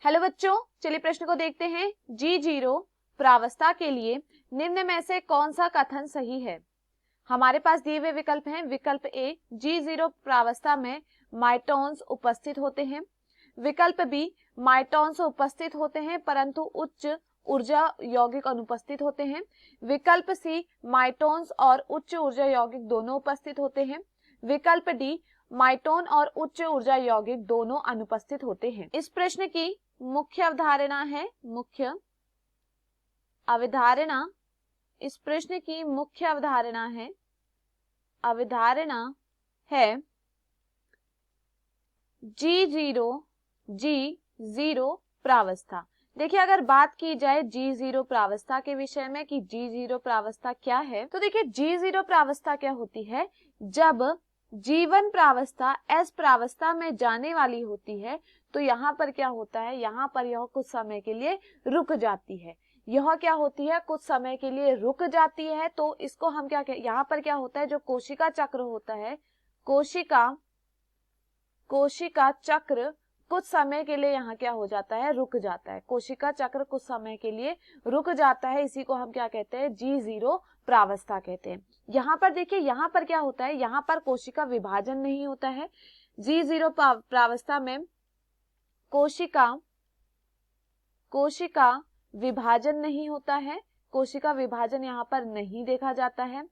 Hello बच्चों, चलिए प्रश्न को देखते हैं। G0 प्रावस्था के लिए निम्न में से कौन सा कथन सही है। हमारे पास दिए हुए विकल्प हैं। विकल्प ए, G0 प्रावस्था में माइटोन्स उपस्थित होते हैं। विकल्प बी, माइटोन्स उपस्थित होते हैं परंतु उच्च ऊर्जा यौगिक अनुपस्थित होते हैं। विकल्प सी, माइटोन्स और उच्च ऊर्जा यौगिक दोनों उपस्थित होते हैं। विकल्प डी, माइटोन और उच्च ऊर्जा यौगिक दोनों अनुपस्थित होते हैं। इस प्रश्न की मुख्य अवधारणा है, मुख्य अवधारणा, इस प्रश्न की मुख्य अवधारणा है G0 प्रावस्था। देखिए, अगर बात की जाए G0 प्रावस्था के विषय में कि G0 प्रावस्था क्या है, तो देखिए G0 प्रावस्था क्या होती है। जब G1 प्रावस्था S प्रावस्था में जाने वाली होती है तो यहाँ पर क्या होता है, यहाँ पर यह कुछ समय के लिए रुक जाती है। यह क्या होती है, कुछ समय के लिए रुक जाती है। तो इसको हम क्या कहें, यहाँ पर क्या होता है, जो कोशिका चक्र होता है, कोशिका चक्र कुछ समय के लिए यहाँ क्या हो जाता है, रुक जाता है। कोशिका चक्र कुछ समय के लिए रुक जाता है, इसी को हम क्या कहते हैं, G0 प्रावस्था कहते हैं। यहाँ पर देखिए, यहाँ पर क्या होता है, यहाँ पर कोशिका विभाजन नहीं होता है। G0 प्रावस्था में कोशिका विभाजन नहीं होता है। कोशिका विभाजन यहाँ पर नहीं देखा जाता है,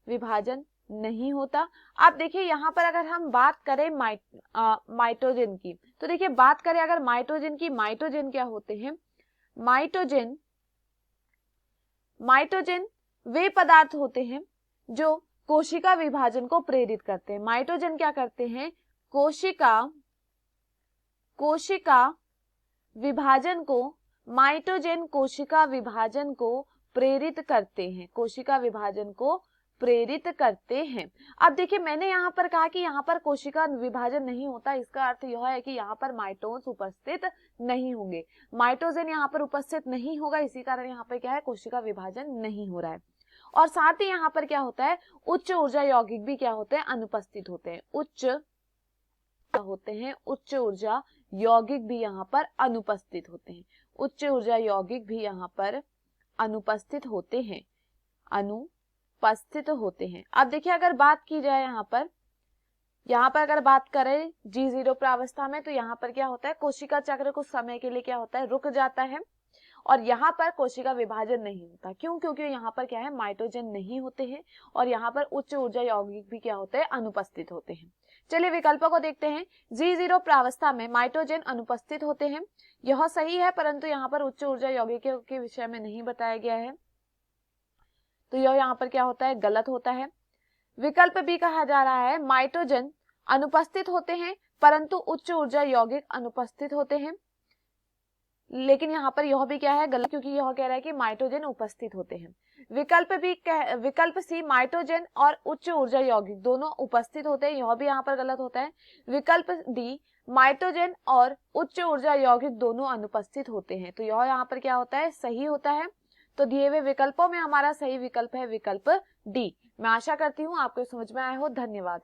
विभाजन नहीं होता। अब देखिए, यहाँ पर अगर हम बात करें माइटोजन की, तो देखिए बात करें अगर माइटोजन की, माइटोजन क्या होते हैं, माइटोजन वे पदार्थ होते हैं जो कोशिका विभाजन को प्रेरित करते हैं। माइटोजन क्या करते हैं, कोशिका विभाजन को, माइटोजन कोशिका विभाजन को प्रेरित करते हैं, कोशिका विभाजन को प्रेरित करते हैं। अब देखिए, मैंने यहाँ पर कहा कि यहाँ पर कोशिका विभाजन नहीं होता, इसका अर्थ यह है कि यहाँ पर माइटोन्स उपस्थित नहीं होंगे, माइटोजन यहाँ पर उपस्थित नहीं होगा, इसी कारण यहाँ पर क्या है, कोशिका विभाजन नहीं हो रहा है। और साथ ही यहाँ पर क्या होता है, उच्च ऊर्जा यौगिक भी क्या होते हैं, अनुपस्थित होते हैं। उच्च ऊर्जा यौगिक भी यहाँ पर अनुपस्थित होते हैं। उच्च ऊर्जा यौगिक भी यहाँ पर अनुपस्थित होते हैं, अब देखिए, अगर बात की जाए यहाँ पर अगर बात करें G0 प्रावस्था में, तो यहाँ पर क्या होता है, कोशिका चक्र कुछ समय के लिए क्या होता है, रुक जाता है। और यहाँ पर कोशिका विभाजन नहीं होता। क्यों? क्योंकि यहाँ पर क्या है, माइटोजन नहीं होते हैं और यहाँ पर उच्च ऊर्जा यौगिक भी क्या होते हैं, अनुपस्थित होते हैं। चलिए विकल्पों को देखते हैं। G0 प्रावस्था में माइटोजन अनुपस्थित होते हैं, यह सही है, परंतु यहाँ पर उच्च ऊर्जा यौगिकों के विषय में नहीं बताया गया है, तो यह यहाँ पर क्या होता है, गलत होता है। विकल्प बी कहा जा रहा है, माइटोजन अनुपस्थित होते हैं परंतु उच्च ऊर्जा यौगिक अनुपस्थित होते हैं, लेकिन यहाँ पर यह भी क्या है, गलत, क्योंकि यह कह रहा है कि माइटोजन उपस्थित होते हैं। विकल्प सी, माइटोजन और उच्च ऊर्जा यौगिक दोनों उपस्थित होते हैं, यह भी यहाँ पर गलत होता है। विकल्प डी, माइटोजन और उच्च ऊर्जा यौगिक दोनों अनुपस्थित होते हैं, तो यह यहाँ पर क्या होता है, सही होता है। तो दिए हुए विकल्पों में हमारा सही विकल्प है विकल्प डी। मैं आशा करती हूँ आपको समझ में आया हो। धन्यवाद।